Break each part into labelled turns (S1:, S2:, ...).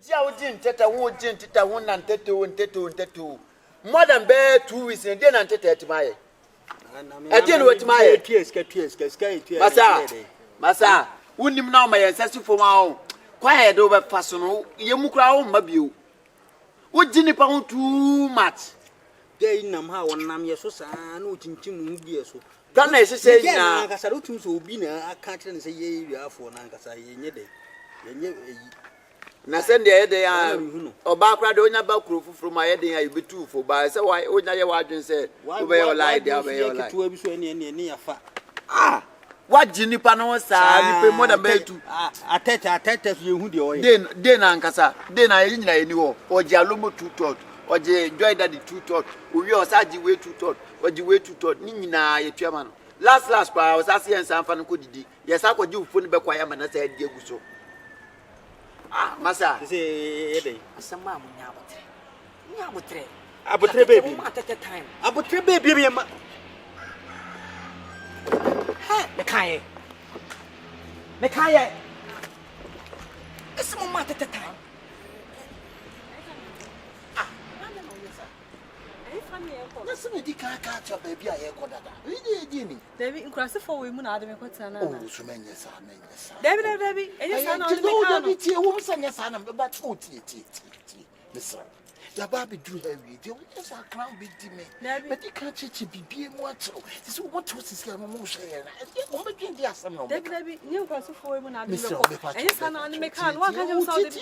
S1: Jiaudin Teta won't Teta one and Tetu. More than bear 2 weeks and then and Teta at my. I didn't what my tears, Massa, wouldn't him now my ancestor for my own. Quiet over personal, Yamukra, Mabu. What didn't pound too much?
S2: They know how one name yes, so no chinchim years.
S1: Don't I say,
S2: I salute him so be I can't say ye for Nankasa ye day.
S1: Na send the head or Bacradona Bakru from my head, I be too for by so why would I watch say, why will lie there? Ah, what Ginny Panos are more than bed to
S2: ATETEƐ you who do
S1: then Ancasa, then I didn't know, or Jalumo 2 tot, or J. Joy Daddy 2 tot, or your Saji way 2 tot, or the way 2 tot, Nina, a chairman. Last, I was asking San Fanco. Yes, I could do phone back why I'm an said Diego. Ah, Massa,
S2: say,
S3: some mamma, Yabutre.
S2: I would trade baby.
S3: At a time.
S2: I would trade baby.
S3: Mekaya. Mekaya. It's a moment at a time.
S1: Listen, you can't catch up, baby. I got that. Really, Jimmy.
S4: David, in cross for women, I don't know.
S1: Oh, so many yes,
S4: David, and your son, I
S1: don't know. Who sang a son about 40. Listen, the baby drew heavy. The others are crown big to me. But you can't teach a baby what to. This is what was his emotion. And the assembly.
S4: David, you cross for women, I don't know. And your son, I make her one kind of solid.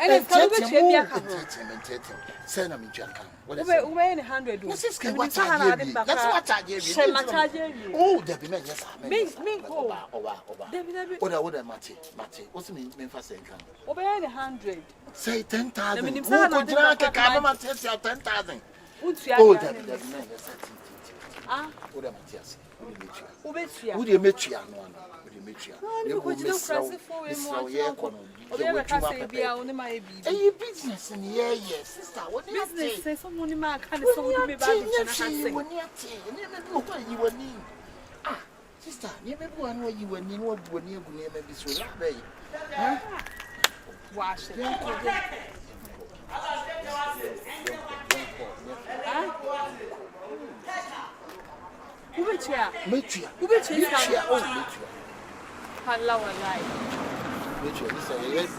S4: And it's going to
S1: send them in Japan.
S4: We're 100.
S1: That's what I gave you. Oh, Debbie, yes, David, Mate. What's the name for saying?
S4: Over 100.
S1: Say 10,000. Who could drink a camera 10,000? Oh, Debbie, ah, what am I just? Would you meet you? You would just cross it for a business in here, yes, sister. What business says someone in my kind of so me back you were near. Ah, sister, you remember when you were near when you were near maybe so that wash it. Who bet you? Who bet you? Hello, alive. Which is a yes,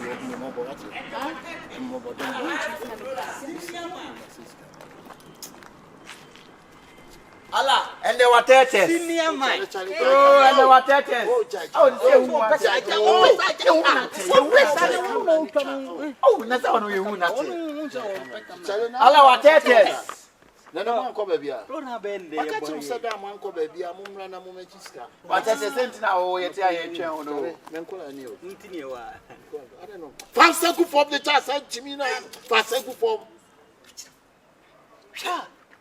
S1: Allah, and there were tetes. Oh, and there were tetes. Oh, that's how we won. Allah, tetes. No one come here. Don't have been there. What you said, I'm uncle baby, I'm Mumrana Mumachiska. What I said now, it's a channel. I don't know. Fancy for the chance, Jimina. Fancy for.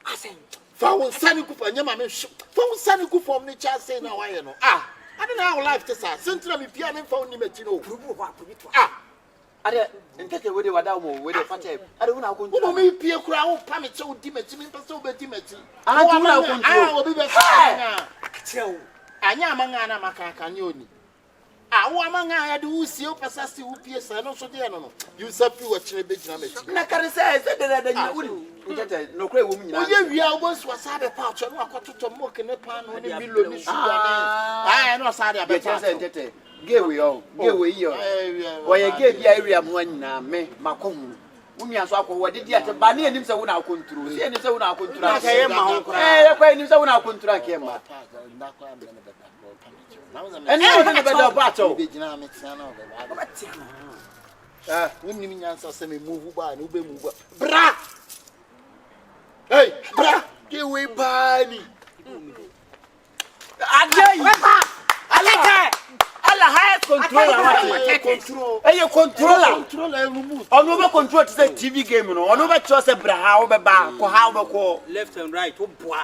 S1: I say, found Sunny Coop and Yamma. Found Sunny Coop from the chance saying, now I know. Ah, I don't know how life is. Central piano found him at you. Ah. I didn't take away what I want with a party. I don't know how to be a crowd, Pamit so dimity, so dimity. I will be back. I am Mangana Macacanioni. I want Manga do see you possess you, Pierce, and also the animal. You said you were a big damage. Nakara says that I wouldn't. No great woman. We are once was had a pouch and walk to mock in a pan when you will. I know Sadia better. Give we all, give we you. Why I gave the area one me, Macum. When you are so what did you have to ban him so now control? And so now control. I quite so now contract him. And now the better battle. When you answer semi move by and ube move. Bra! Hey, bra! Give we by me. Control. Hey, you controller. On over control to say TV game, on over choice a bra, over back, or how
S2: left and right. Oh, boy.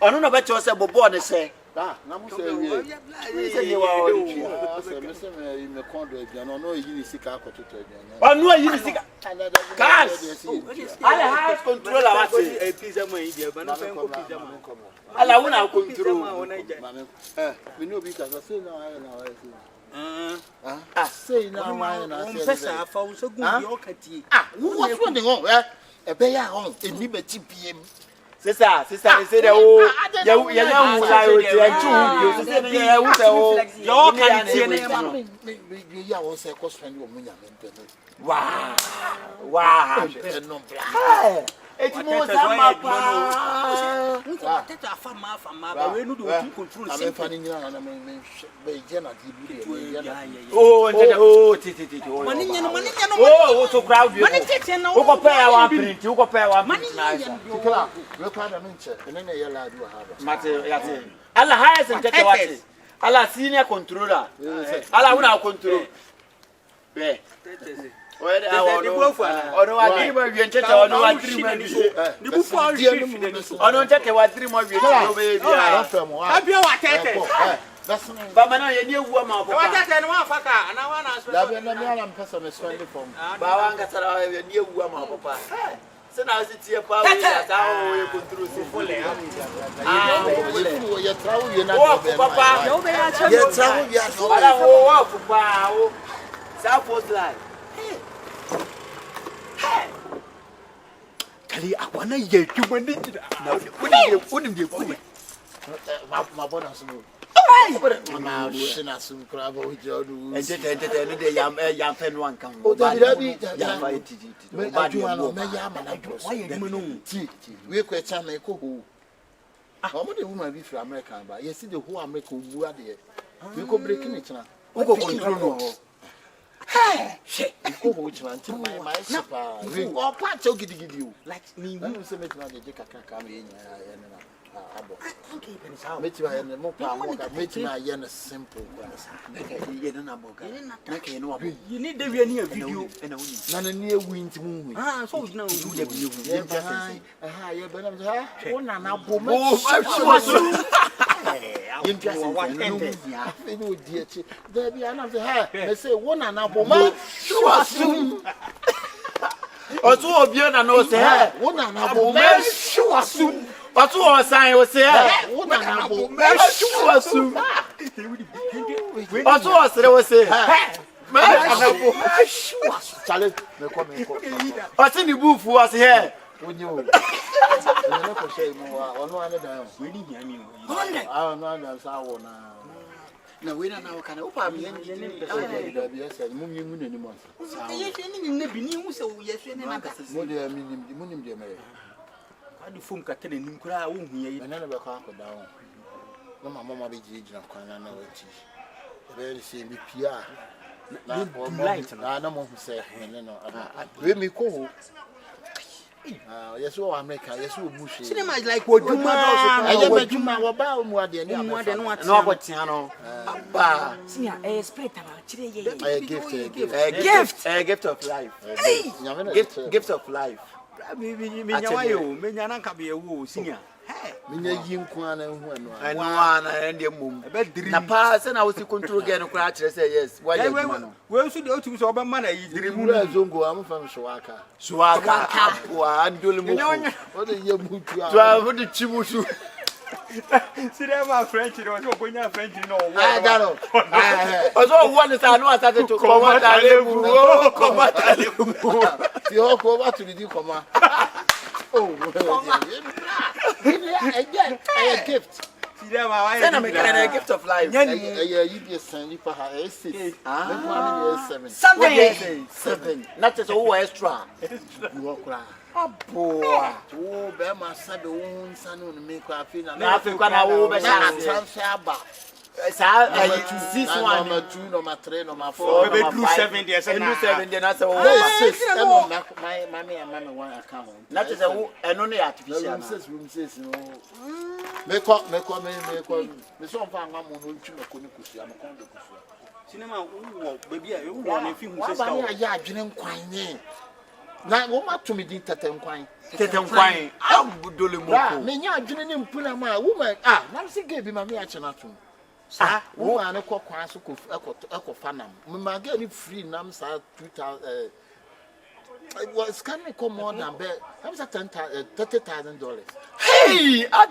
S1: On over choice a board, they say. Ah, you are in the corner, you know, you see car to I know you see cars. I have control a piece of money, but not I want to control. We know because I say no, I know. Say now why na say.
S2: Pesa afa wo so gun bi o katie.
S1: What's running on? E be ya on eni beti piem.
S5: Sister, say that oh, ya wula yo te antu, sister ya wula o.
S2: Yo kan tie na ma no.
S1: Me ya won say ko spend wo munya me.
S5: Wow.
S1: No bra.
S5: It's more sama pa.
S2: Teta afa ma ba we no do control
S1: I'm fanning na na me je na di bi.
S5: Oh, titi.
S2: Mani nya no.
S5: Oh, so crowd you.
S2: Mani tete na.
S5: Wo ko pay one print, wo ko pay one
S2: Mani
S5: print.
S2: nya
S1: We kwa da menche. Ene na ye la do ha.
S5: Mate, yate. Allah highest and tete what? Allah senior controller. Allah una control. Yeah. Where I want no I dream of you tete ono I dream of you.
S2: Ni bu fo shift
S5: Ono tete wa dream of you baby.
S2: Abia wa tete.
S5: Ba mana ye ni ewu ma
S2: Wa tete no wa faka ana wa na so.
S1: Da be na me ala mpesa me spend from.
S5: Ba wa ngasara ye ni ewu ma papa. Se na si tie pa we ya ta o ye control si fole.
S1: Ye trawo ye na
S5: be papa.
S1: Ye trawo ya so.
S5: Ala wo papa o. Sa post line. Kali akwana ye twuma ni jira. Na woni de ku.
S1: Ma bona so. Ma shina so kra ba o jodu.
S5: Ente no de yam fe no anka.
S1: O da bi
S5: ya fa titi.
S1: Me aduma no me ya ma na bros.
S5: Why you do no?
S1: Ti. We kwa cha na ko ho. Omo de woman bi from America ba. Ye see the whole America wu ade. We ko breaking it na.
S5: Wo ko control no.
S1: Shit. Ko ho chima nti my super. We o pa cho gidigidi o. Like me we say me tuna de kaka me nya ya na. Abo. Metima ya ne mo pa mo ka metima ya na simple.
S5: Ye na boga. Na ke no abo.
S2: You need the video
S5: na woni.
S1: Na na ne ewu nti mu hu.
S2: So you know do the video.
S1: Ye be na ha. Wo na na bo me.
S5: Oh, sure so.
S1: Yin pia se what ende. Fe no di echi. There be na say ha. Me say wo na na bo me. Sure so.
S5: Otu obi na no say ha.
S1: Wo na na bo me.
S5: Sure so. Otu o sign o say ha.
S1: Wo na na bo me.
S5: Sure so. Otu o sere o say ha. Me na bo sure so.
S1: Chale me ko.
S5: Otu ni bufu o say ha.
S1: Onyo. Ene ko shey mo wa ono ane da.
S2: We need hear me.
S1: Ah no na sa wo na.
S5: Na we na kana o pa me
S1: Da bi ese mu mi mu nani mo.
S2: Ye hwe ni bi ni hu se wo ye hwe ni na ka.
S1: Mo de mu nim de me.
S2: Adu fom ka tele nim kura wo hu ye.
S1: Ene na be ko akoda ho. No mama be jina kwana na wati. Be se bi pia. Na mo hu se ene no. We mi ko ho. Yes, America, yes, Mushi.
S2: Cinema is like what Juma
S1: I never do my about more than
S5: no Botiano. Ba.
S3: Senior, spirit about today.
S5: A gift of life. Gift of life.
S2: Me nya na ka be ewu senior.
S1: Minya yi nkwa na hu eno.
S5: Eno ana ende mum. Na pa se na wo si control ge no kra kire say yes. Why you man?
S2: We so de otu so oba man na yi
S1: diri mu na zongo am fam shwaka.
S5: Shwaka wa andole mu.
S1: O de ye mutu a.
S5: To wo de chimusu.
S2: Cinema French no so ko nya French no.
S1: Ah daro.
S5: O so wo ni sa no asate to comot alebu. Oh, comot alebu.
S1: Ti o ko ba to di koma. Oh, a gift.
S5: Send me a gift of life.
S1: You be a son, you have 6.
S5: 7. Not just all extra.
S1: You walk around. Oh, Bema said the wound son on me. I feel I'm this one, number 2, number 3, number 4,
S2: number 7 years and
S5: 7 years. That's all.
S1: My mammy and mammy one account.
S5: That is an only artificial.
S1: Room says no. Make up. The song found one more to a
S2: cinema, baby, I want a few months.
S1: I didn't quite. Now, what to me did Tatem Quine?
S5: I'm good.
S1: Me, I didn't put a my woman. Ah, Nancy gave him a reaction at him. Ah, woman, a cock, Fanam. My get it free, Nams are 2000. was can come more than bet. I was at $30,000.
S5: Hey, I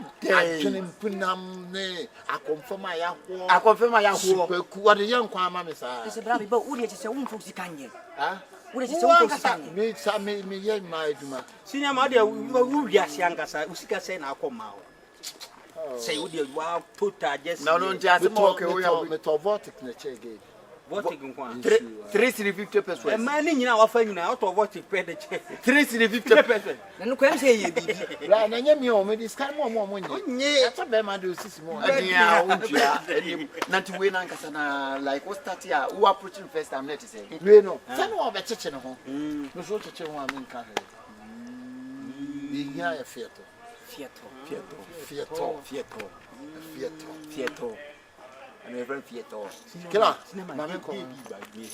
S1: Can put them ne. I confirm my yahoo.
S5: I confirm my young
S1: What a young Kwama is.
S3: It's a brother, but who is your own folks? Can you?
S1: Huh?
S3: What is your own folks?
S1: Made some me young my duma.
S2: Senior Madia, we are young as I was saying, I'll come out. Say, would you put just
S5: no, just talk away
S1: with a vortex in the chair gate.
S2: voting one.
S5: 350%.
S2: A man in our family out of what you pay the check.
S5: 350%.
S3: Then look, I'm saying,
S1: Right, and you know, this kind of more money. That's a bema do 6 more.
S5: Not to win Ankasana, like what's that here? Who are putting first? I'm not to say.
S1: You know, some of a chicken home. No sort of chicken one in Canada. Yeah, a theatre.
S5: Fiato. I'm a very Fiato.
S1: Killer,
S2: Mamma call me by me.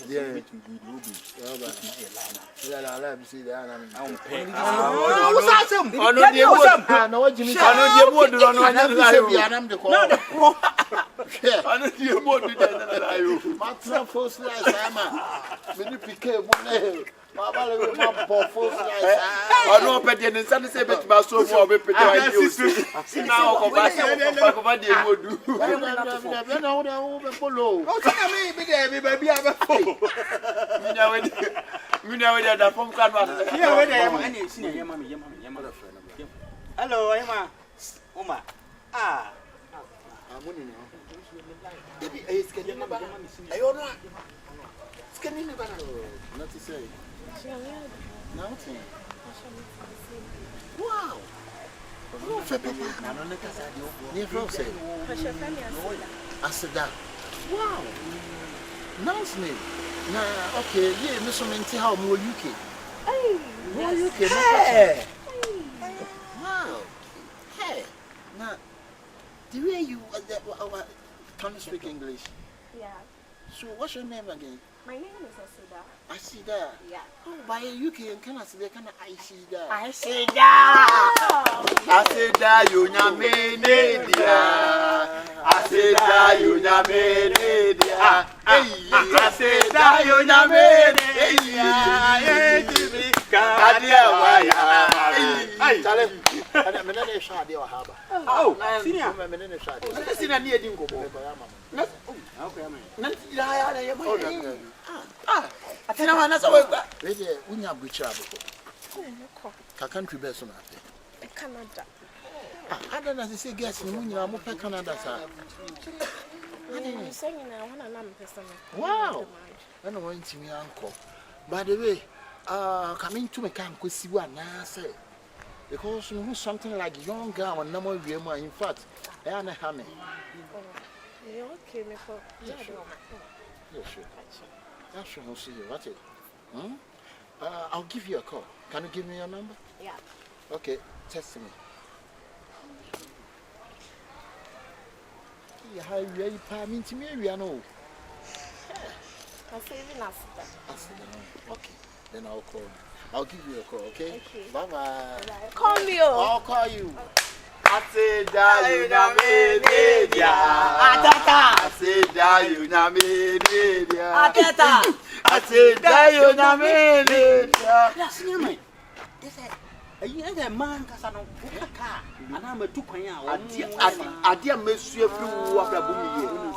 S1: yeah, let me see the animal.
S2: What's awesome?
S1: Oh, no, dear, no, Jimmy, I know dear, I know the call. I know dear, more than I. My first life, I'm a many I know, but then some say, but my soul will be put down. Now,
S2: hello, Emma. Oma. Ah.
S1: Not to say. Nothing. Wow. Asida. Wow. Nice name. Nah, okay, yeah, Miss Minty, how more UK. More UK. Hey. Wow. Hey. Now, the way you can you speak English?
S6: Yeah.
S1: So, what's your name again?
S6: My name is Asida.
S1: Asida.
S6: Yeah.
S1: Oh, by UK and can I say kind of Asida?
S5: Asida, you nyame dia. Asida, you nyame dia. Asida, you nyame dia. Kadia waya.
S1: Tell him. I'm not a shady or harbor.
S2: Oh, senior.
S1: I'm a minute shady.
S5: Let's see that near Dingo.
S2: Okay, man.
S5: I tell you, that's all.
S1: Ready, we have which are a country best on
S6: Canada.
S1: I don't know, say, guess, when you are more Canada, sir.
S6: I'm saying I want to number person.
S1: Wow. I don't want to me, uncle. By the way, coming to me, can't see what I say. Because you know something like young girl and number of in fact, I am a hammer.
S6: You okay, me for
S1: yes, sure. That's sure, I'll see you. What's it? I'll give you a call. Can you give me your number?
S6: Yeah.
S1: Okay, text me. How you mean to me? We are no.
S6: I'm saving us.
S1: Okay, then I'll call you. I'll give you a call, okay? Bye bye.
S6: Call me.
S1: I'll call you.
S5: Asida, you nyame dia.
S3: Ateta.
S5: Asida, you nyame dia.
S3: Ateta.
S5: Asida, you nyame dia.
S2: That's near me. Yes, a man, Casano, car, and I'm a 2 coin.
S5: I dear Monsieur Blue after Boomy.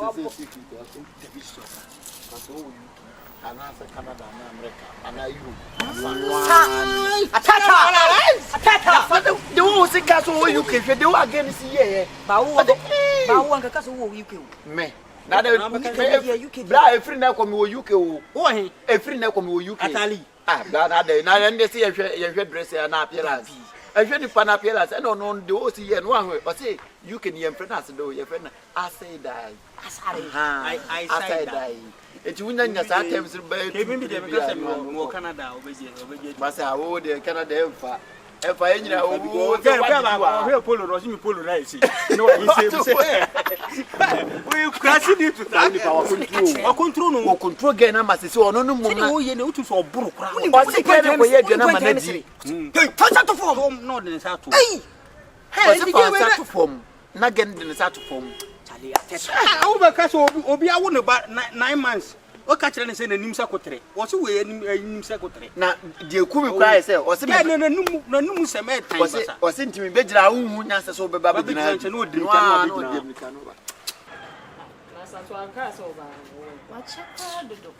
S1: And after Canada and America, and I you.
S3: Ateta.
S5: The one who say castle you can do again is here.
S3: Bawu anka kaso wo UK.
S5: Me. Now the blah free now come UK.
S2: Oh,
S5: a free now come UK.
S2: Atali.
S5: Ah, blah now then they say your dress and appearance. I should pan appearance. I don't know the OC and one way. But say you can hear friend as do your friend. I say die.
S2: I say die.
S5: It's winning the times
S2: because more Canada over
S5: but I would Canada if I any
S2: polo Rosimi polo rice. No, he said, we crashing it to control
S5: control again. I must say, no,
S2: no, you know, to so broke.
S5: But I can't wait to
S2: form, not in Sato.
S5: Hey, to form, not getting the Sato form.
S2: Over Castle, Obi, I won about 9 months. o ka kire ne se na nim se kotere wo se we nim se kotere
S5: na de ku me kwa se o se me
S2: na num se me tan basa
S5: o se ntimi be gira hu nyansa so be ba be gira
S2: nche no odiri kan no be gira
S4: na santo anka so ba wa chaka dodo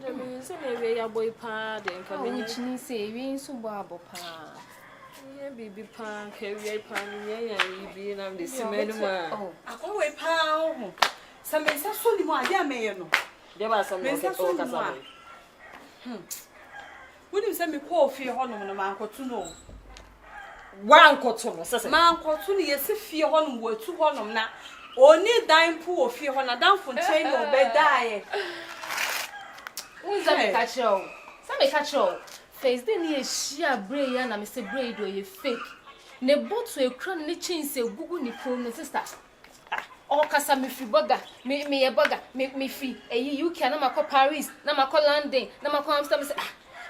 S4: de me se me we ya boy pa de nka me
S6: chini se wi nso bo abo pa
S4: ye bibi pa ka wi pa ni ye ya bibi na de simenu ma
S3: akọwe pa ho samesa so ni mo ade ameye no
S4: de ba sam o ka sa
S3: woni se me ko ofie ho no ma nkoto no
S4: wa nkoto no sese
S3: ma nkoto ni yesi fie ho no watu ho no na oni dan pu ofie ho na dan fonchen no be dae
S6: unza me catch you some me catch you face dey ni ehia braid ya na me say braid o ye fake ne botu ekra ne chinse gugu ni phone no sister o kasa me fi burger me ye burger me fi eyi UK na makọ Paris na makọ London na makọ Amsterdam say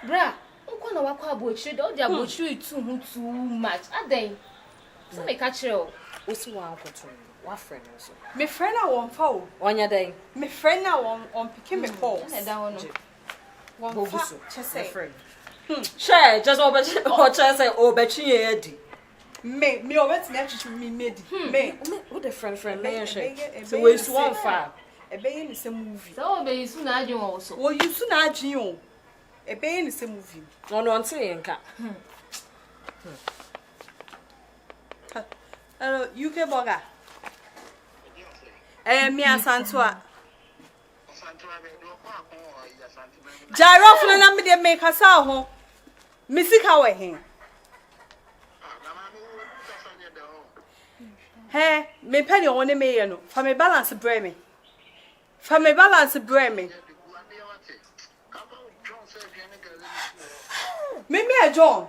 S6: bra nko na wakọ abochire de o de abochire too much aden some me catch you
S4: o si wa nkoto wa friend so
S3: me friend na won fa o
S4: onya den
S3: me friend na won pick me call
S6: na da wono
S3: won fa chese
S4: friend share just over o chese o bechi ye di
S3: me o wet me atwitwi me medi me
S4: who the friend me share so we su one fa
S3: ebe ni se movie
S6: so be isu na adwen wo so
S3: wo yusu na adwen o ebe ni se movie
S4: no nti ye nka
S3: hello UK burger mi asantewa Jairo funa na me de make asa ho misika we he he me pɛ de woni me ye no fa me balance bre me me a John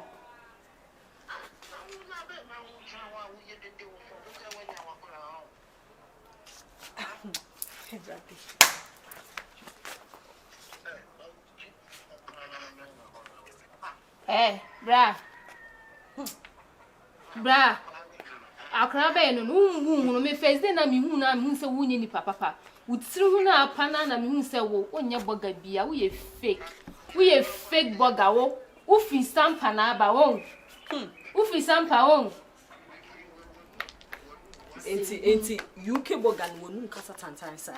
S6: bra akra be no hu me face dey na me hu se wunye ni papa utiri hu na apa na me hu se wo onye burger bia wo ye fake burger wo fi sampa na aba wo fi sampa wo
S4: enti UK burger no wonu kasa tantan sa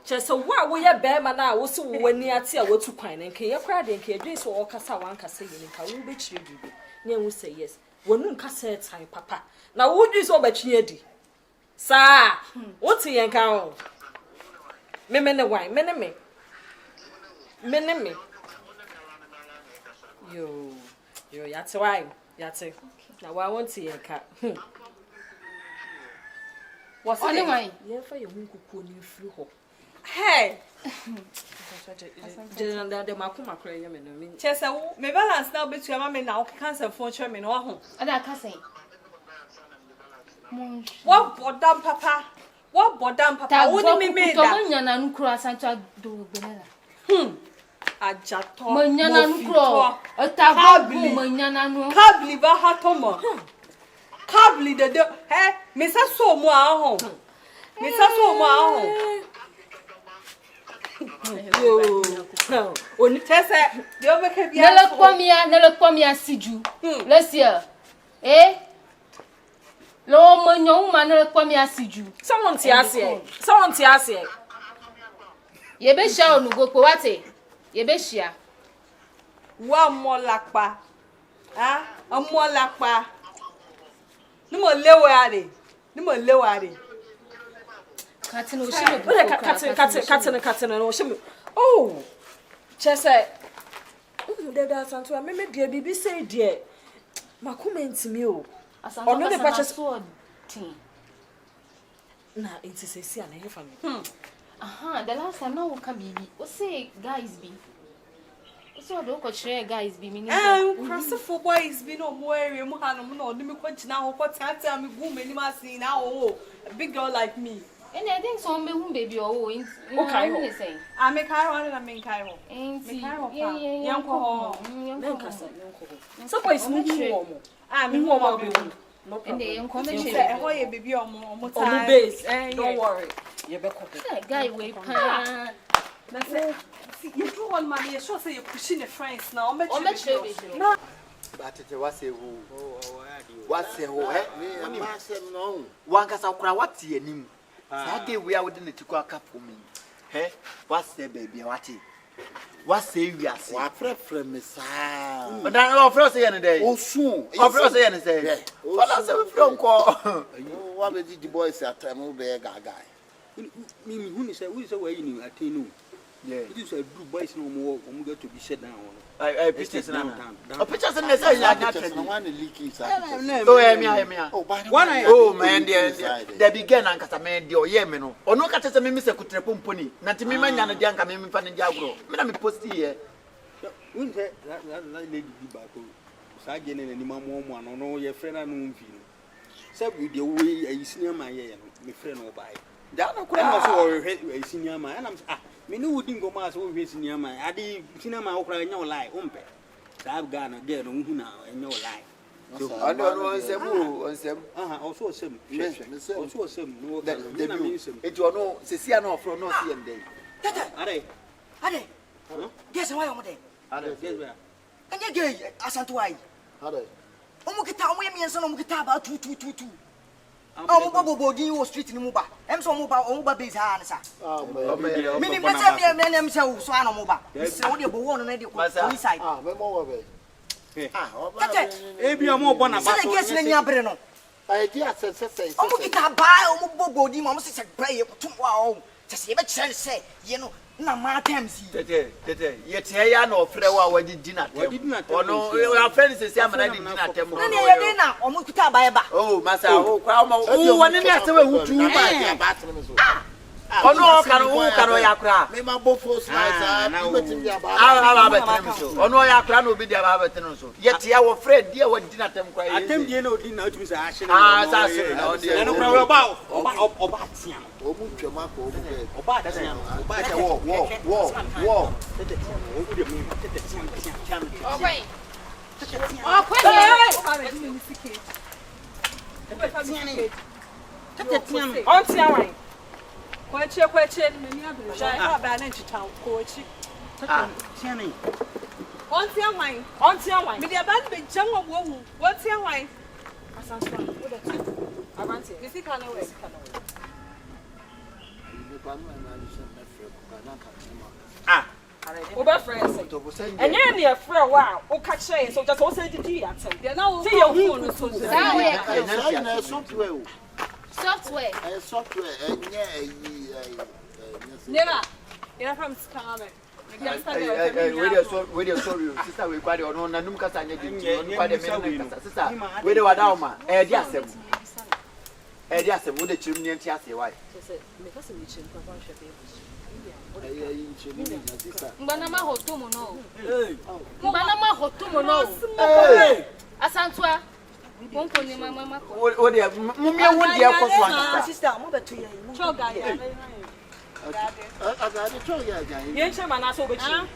S4: chese wo ye be ma na wo se wo wani ate a watu kwan ne nke ye kra de nke edwe so wo kasa wan kasa ye nka wo be chire bibi ne wo say yes wonu kasa tan papa na wo dwi so ba chie di sa wo ti ye nka ho me wine me yo yate wine yate na wa won ti ye nka
S6: what's on wine
S4: ye fa ye hu kukuo ni firi ho
S3: hey
S4: de makuma kra ye me no me
S3: chese wo me balance na obetu ama me na o cancer phone chere me no ho
S6: ada kasen
S3: what bodam papa wo ni me da
S6: to nya na nkuro asanto do benela
S3: ajato
S6: manya na nkuro otago manya na no
S3: kabli ba hatomo kabli de he me sa so mu a ho
S4: yo oni
S3: chese de o make bia
S6: nele kwamia siju lesia lo manyo ma nele kwamia siju
S4: someone ti ase
S6: ye be sha onugo pe wate ye be shia
S3: wa mo lapa ni mo lewe are
S6: katin o shime
S4: katin no shime oh chese da santo me de bibi say de makomenti mi o ono de pache na intisesi ana he family
S6: the last time now can bibi o say guys be so do ko chere guys be me ni
S3: cross for boys be no more area mu hanom na odimi ko gina ho ko tata me gu me ni ma sin na a big girl like me
S6: and I think so me hu baby okay
S3: me say I make her one na me kai ho
S6: yanko ho
S4: so boys mu hu mo me hu mo be hu No
S6: And they information.
S3: Ahoy baby omo
S4: On base.
S3: Eh,
S4: Don't worry. You be
S6: Guy way pan.
S3: That's it. See, you do one man, you sure say you're pushing the friends now.
S6: Oh, let's show you.
S3: No.
S5: But it was a who.
S1: What's a who? No.
S5: One can say, what's your name? I gave we are within the Tukua cup for me. Hey, what's the baby? What's the we are saying?
S1: What from Miss?
S5: But I know first any day.
S1: Oh, soon.
S5: Of course, any say. What I say, we don't call.
S1: What did the boys at time will be a guy?
S2: Mimi, who is away in Atenu? Yeah, it is a group boys no more. I'm going to be set down.
S5: I pictures now.
S2: A
S5: pictures in the same.
S1: I want to leak inside.
S5: Oh, man, they began and Casaman, your Yemeno, or no catches a Mimiss Kutrepuni, not to me, man, and a young Mimi Panjagro. Madame post here.
S2: Wouldn't that lady be back? Sagan and any more one or no, your friend unknown. Said with the way I senior my friend or by. That no question a senior man. Me no didn't go mass over senior man. I did cinema or no lie, umpe. I've gone again who now and no lie.
S5: I don't know, some
S2: also some. Also some. No,
S5: it will no, Ceciano from no see and day.
S7: Ade. Guess why I'm there? And you gay, ASANTEWAA. Omukita, we and some Omukita about 222. Oh, Bobo, was street in Muba. I'm so mobile, base hands. Meaning, what's up, young man, I'm so Muba. It's only a one on the side.
S2: Maybe I'm more one about
S7: I guess in your Breno.
S1: I guess I say,
S7: Omukita buy Bobo, Dimon, say, pray to wow. Just even say, you know, no matters.
S5: Yet, I know Frewa, what did dinner? What did not? Oh, no, our friends say, I'm ready dinner.
S7: Omukita buy a
S5: oh, Massa, oh, one in the who do buy. Oh, no, can me my both nights. I'll no, I can't be the Abatenso. Yet, our friend, dear, what dinner them cry. I think you know, dinner to Ash. I don't know about
S3: Question, many others. I have an town coach.
S2: Channing.
S3: What's your wine? What's your wine? With the abandoned jungle woman. What's your wine? I want it. You see, can away.
S4: Over friends. And you're near for a while. Oh, catch say so just also the tea. They're now see your
S6: Software.
S3: Never. You're from Scarlet.
S5: Where you sorry, sister, we quite on Nanumka Sanya, quite a minute, sister. Where do I down? Yes, would the chimney and chassis white?
S6: Banama hotumo no. Banama hotumo no. ASANTEWAA. Won't you, Mamma?
S5: Oh, dear, Mummy, what dear was
S7: sister, I'm over to you.
S4: Yes, man, I saw with you.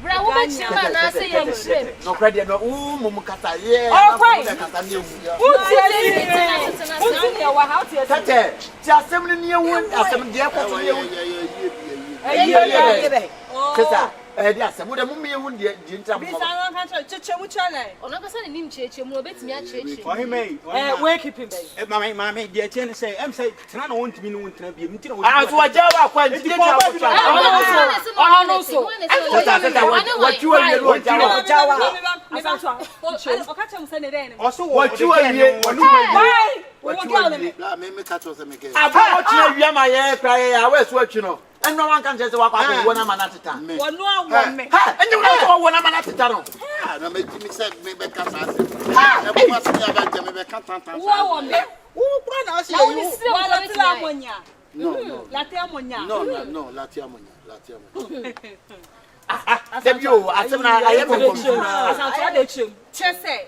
S6: Bra, what you man, I say young shrimp.
S5: No credit, no, Mumukata, yeah.
S4: All right. Who's your house here?
S5: Tate, just 7 year one, as some dear Sister, yes, would a mummy wound dear Jinta.
S6: On a person in church, you will bet me a church.
S2: For him,
S4: wake him,
S2: mammy, dear Chen say, I'm saying, I want to be known to be until
S5: I was what Java quite
S2: did.
S5: What you are also, what you are here, what you are here, my air cry, I was watching. And no one can just walk out 1 man at a time. And you know 1 man at a time.
S1: I made me said, maybe I can't answer. I must have a can't answer. No, Latiamonia.
S5: I am
S3: Chese,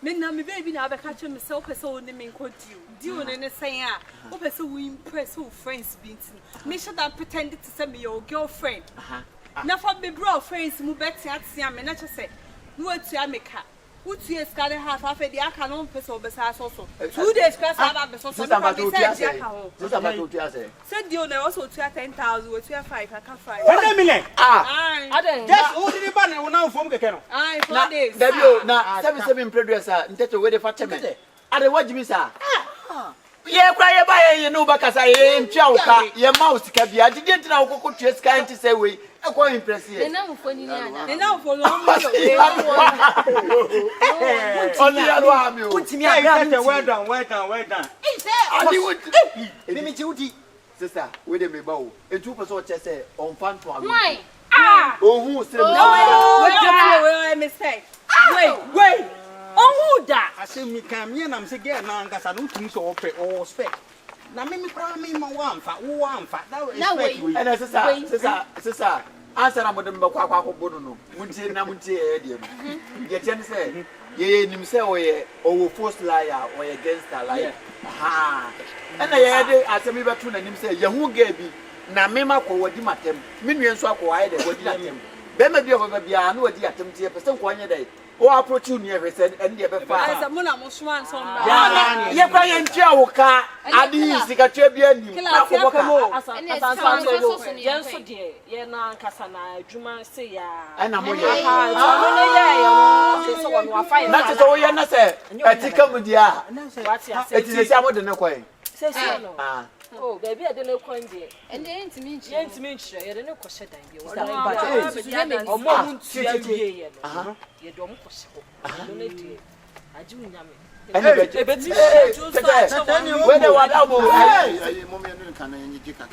S3: me baby now be catching myself so name code you. Do you say open so we impress who friends being. Me should have pretended to send me your girlfriend. Now for me bro friends move back to Axiam and I just say, no to America. Put you scan half a day, I can't own person besides also. 2 days class about the social said you know also 10,000 with 5 I can't find.
S2: Just who did you ban now from the kennel?
S3: Aye, 4 days.
S5: Now, 7 producer, and take away the fat chemist. I don't watch me, sir. Yeah, cry by you know, because I am Chowka, your mouse can be. I didn't know who could just kind to say we are quite impressive.
S3: Enough for long.
S5: Only I want you.
S2: Put me a well done.
S5: Sister, wait a minute, bow. A 2% just say on fun for
S6: Why?
S5: Oh, who said
S3: I mistake. Wait.
S4: Oh, that.
S2: I say me come here and I'm saying, now I'm going to so or spec. Now, me cry me one fat. That way.
S5: And sister, answer I'm with them, Bako Bono. Munti, Namunti, get ten say, ye himself or forced liar or against a liar. Ha. And I had as a member to him say, Yahu gave me. Na mema ko wadi matem minwe nso akwa de wadi atem be ma bi oba bia na wadi atem tie person ko anya dai o approach you near said and dey be fa
S3: I mo na mo swan so
S5: ya ye kwa ye ntia wo ka adi sika twa bia nim na ko boka
S4: asanso yenso de ye na nkasa na adwuma se ya
S5: ana mo ye
S4: no ne ye yo so won wa fa
S5: na te so ye na se etika mu dia
S4: what ya say
S5: etise sia mo de ne kwan
S4: say no oh baby I don't know kwan de
S6: And the intimate.
S4: ye de ne ko shedan bi wo da o mo ntu ya wie ye no ye do mo ko she no ne de aju nyame
S5: ani beti we de wada mo
S1: mo me no kan enyi jika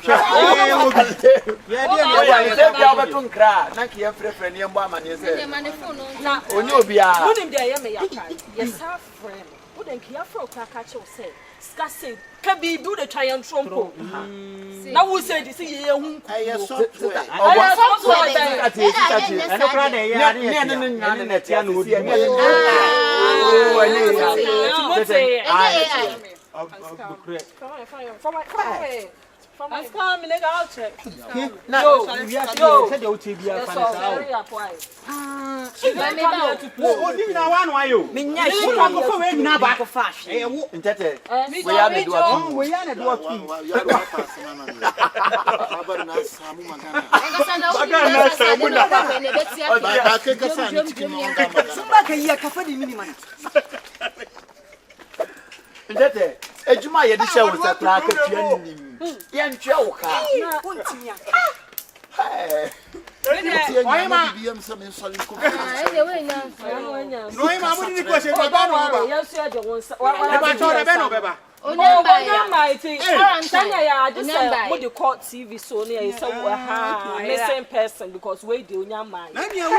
S5: ye de bia obeto nkra na ke ye frefre ne mbo amane se
S6: Na
S5: oni obia
S4: munim de ye me yakai ye sa friend wo de nke ya fro ka ka che wo se ska se ka bi du de try and trompo na wo say di say ye hu
S1: aye software
S2: and no cry there, yeah,
S5: ne tia no odi
S3: Let's come and I'll check.
S2: No, we are said you to be a fan. Oh, you know one why you? Me go for na back of fashion.
S5: Intete we are the do
S2: we are the
S5: Intete ejuma ye de share with a plaque tua nim ye ntwa wo ka
S1: why ma biem some insult ko
S2: no ma mo ni ko se baba no ba
S4: yes you de won sa
S2: e ba to be no beba
S4: Tanya ya just what the court TV so near is a missing person because we do nyama.
S2: Na me a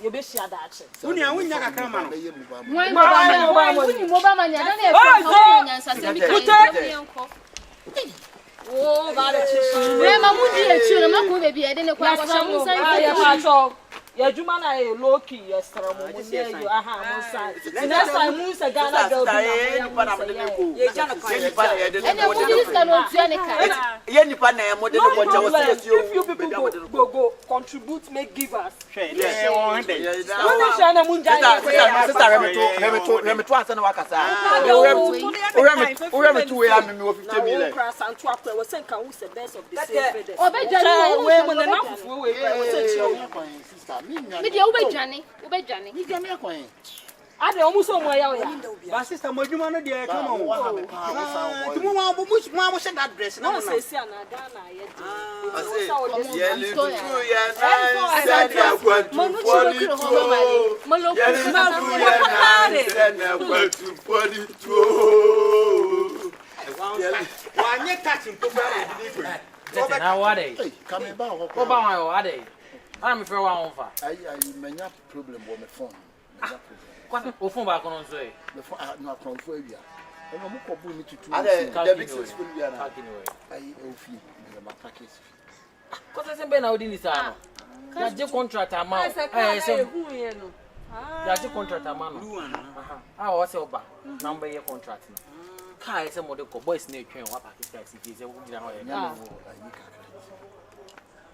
S4: you be share that.
S2: Uni a wunya kakra ma no.
S6: Why mobile money? I don't know.
S4: Oh, bad.
S6: Mama mudi e chiro na ko baby e de ne kwa kwa mu sai
S4: ya pacho. Ya juma na e low key yesterday mo mo say you aha mo sai. Next time mu say Ghana girl be na mo. Ye jana kwa.
S6: ene mudi ska no tua ne ka.
S5: ye nipa na mo de no bo cha wo say you
S4: if you people go contribute make givers.
S2: Yeah, on day.
S4: What share na mu nja.
S5: Sister remeto asa na wakasa. Remeto we am me 50 million.
S4: We say can who say best of the same.
S6: Obejani
S4: we mo na nafufu we
S1: sister
S6: me dey obejani.
S1: ni gami akwan
S4: ade omu so mo ya o ya.
S2: Ba sister mo djuma no de come on. Tumu wa bo mo se that dress na
S4: No
S2: na.
S4: say see na Ghana ye dey.
S5: Ye le tu ya na se na kwatu poli tu. Ye le tu ya na se na kwatu poli tu.
S2: Wa nye touching to fare di ko.
S8: Na what day?
S1: hey come ba ho
S8: Ko ba wa what day? I'm free wa on fa.
S1: I manya problem with my phone.
S8: Kwa o phone ba kono so e.
S1: The phone no control area. E mo ko bu ni tutu.
S5: Ade the big six kun bia na.
S1: Ai o fi the package.
S8: Ko se be na odi ni sa no. Ya je contract ama.
S3: Say who here no.
S8: Ya je contract ama no. Ah o se oba. Na mbe ye contract no. Kai se mo de ko boys na etwen wa package taxi fi se wo gina ho ye.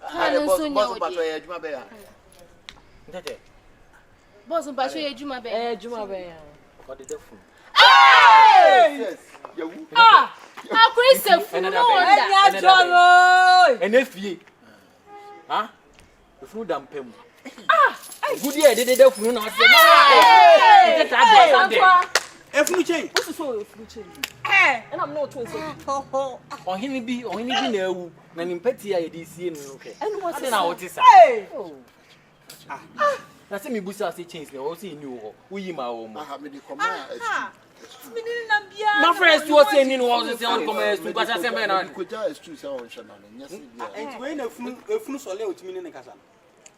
S5: Ade boss pato ye adwuma be ya.
S8: Ntete.
S6: Boss mpa show ejuma be.
S4: Ejuma be.
S8: What did the phone?
S1: Yes.
S6: Ah! How crazy fool no wonder.
S8: And if ye. Huh? The food am pem. Good year did the phone no say.
S2: Efunu chain.
S4: What's so efunu chain? And I'm not twin so.
S8: On him be na ewu. Na nimpati ya yedi sie no okay.
S4: And what's
S8: na what is
S4: oh.
S8: Na say me busa say chains na o say ni wo. Wo yi ma wo mo.
S1: Me di command.
S8: My friends to say ni no was say on come to kwasa say me na.
S1: Ko ja excuse say on shana no. Yes.
S2: Enti we na efunu so le otimi ne kasa.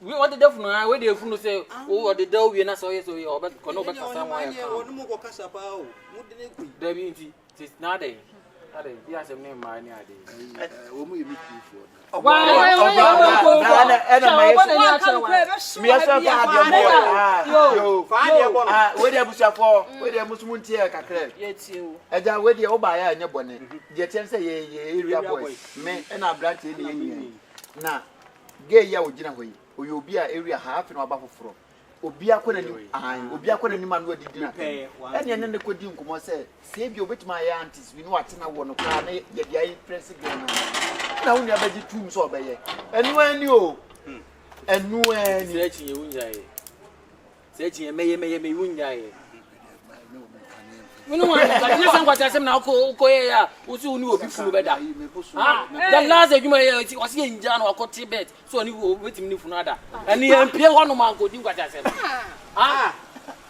S8: We what the devil no we dey funu say o what the devil we na so yes o be kono be kasa mo ya.
S2: Wonu mo ko kasa pa o. Mo de ne ku.
S8: Da bi nti na dey. Ade bi asem ne ma ni ade.
S1: O mu yemi pifo.
S8: Why? Me asa fa ade yo. We dey busa for we dey musumu ntie kakra.
S4: Ye tie o.
S8: Eja we dey oba ya anya bone. Je tem say ye area boys. Me na brant ni yen na gay ya ogina hoyi. Oyo obi a area half na aba foforo. Obi akona ni obi akona ni ma no adidi na. Ene ne ne kodi nkomo say se bi obetima ya antis bi no atena wo no kra na ye dia yi president na woni abaji tum so obeye. Enu ani o. Enu ani se chinye wunyaye. Se chinye meye wunyaye. Winu wa ka san kwata sem na ko ye ya usu ni obi funu beda. The last ejuma ye wasi ye nja na wakoti bet so ni wo betimi ni funu ada. Ani empie ho no man ko di kwata sem.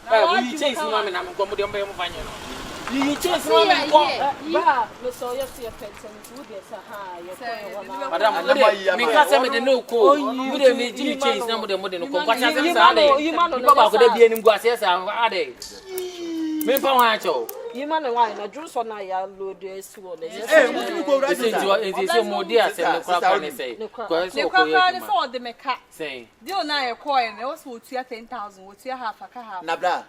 S8: We chase no me na mo mo de mbe mo fanye no. You chase no me ko.
S4: Ba, me so yes your pet and would yes ha your ko
S8: madam me ka say me de no ko. We dey me Jimmy chase na mo de no ko kwata sem sa ade. Baba ko de bi enim guase sa ade. Me pa wan acho.
S4: You man why na drum so na ya load esi wo le.
S2: Mo ko ra
S8: ni say mo dey asem ne kwa kwa ne say. Ko so ko ye.
S3: Ne for the meka.
S8: Say.
S3: Dio na ye coin, e was wo tua 10,000, wo tua half aka half.
S1: Na bra.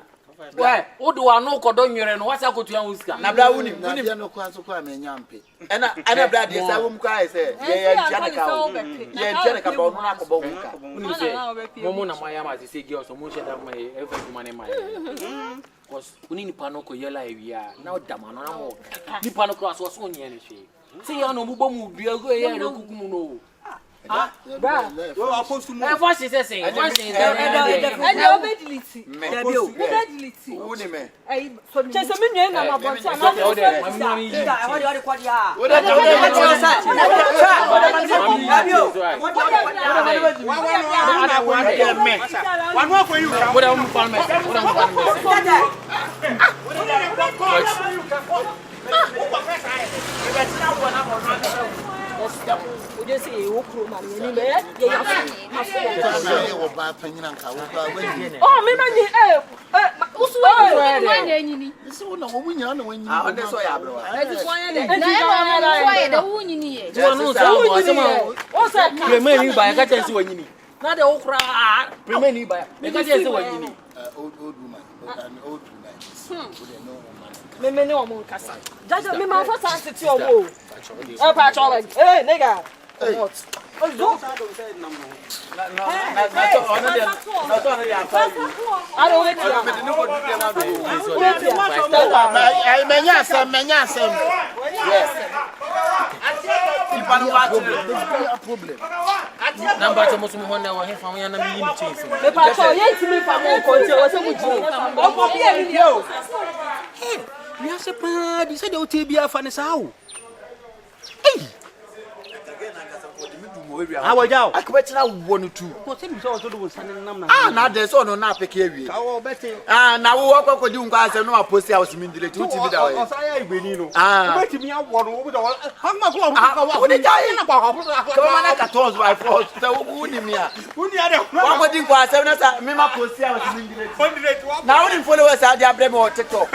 S8: Why? O do anu ko do nwere no wasa ko tua uska.
S1: Na bra wuni no kwa so kwa me nyampe. Ana bra de sa wo mu kwa say ye ntia ka o. Ye ntia ka ba onu na ko ba wo ka.
S8: Uni say. Mo na maya ma say girl so mo sheda ma e every man ma. Cause uni ni pano ko yela ewia na o dama no na mo. Ni pano ko aso so nye ne hwe. Say ya no mu bo mu bia go ye re kuku mu no.
S4: Bra.
S2: wo apostu mo.
S8: E for she say
S3: And you obey delete.
S1: Debi o.
S3: Obey delete.
S1: Wuni me.
S3: Eh, so me
S4: Chese me nwe na mabonta na
S8: o de
S7: Odi kwadi ha.
S1: O de
S2: Wanu akoyi ka.
S8: What am fan me? What am fan me?
S4: we just say wo kroma ni me ye ya
S1: wo ba panyina nka wo ba wani.
S4: oh me man
S6: Usu wa ni nyini.
S1: Isi wo na wo munya na wani.
S5: Ah, onde so ya bro.
S3: e di kwanya ne.
S6: Na e wa ye da wu nyini ye.
S8: Wo no sa wo se ma.
S4: o se ka
S8: Premier ni ba ka chansi wa nyini. Na de wo kra premier ni ba. E ka chansi wa nyini.
S1: Old woman. Old woman.
S4: me ne o mo nkasa jaja me ma fa san tete o mo e pa cho like eh nigga what ozo I don't let
S1: I menya sem. Yes. Problem.
S8: Number to musu mo na wo he fa mo ya na mi yin change.
S4: me pa cho ye ntimi fa mo ko nti o se mu ji o ko bi e ni o
S2: We are separated. He said, "Oh, Tibia, funny sao." How are you?
S1: I could bet now 1 or 2.
S2: What's him? So, do something.
S1: Ah, now there's no na pick here.
S2: How better?
S1: Ah, now walk up with you guys and no post house mean delete to TV that way.
S2: I Benino.
S1: Ah,
S2: Bet me out one over the how much long?
S1: what did I about? Come on, I got told by force. So who need me?
S2: Who the other?
S1: What would you guys have not me my post house mean delete? Now only followers are there blame or TikTok.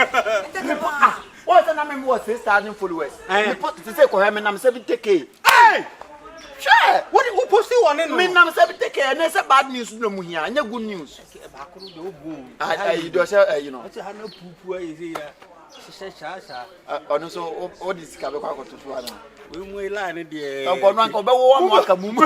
S1: What's the name was starting followers? To say for him and I'm 70K. Hey! Sure.
S2: What who posted one in?
S1: Me nam 70K and there's a bad news no mu here. Anya good news. I do say you know.
S2: I say no poo is here. She sha.
S1: Ono so all this ka be kwa to so ana.
S2: We mu line there.
S1: Nko no anko be wo mo aka mum.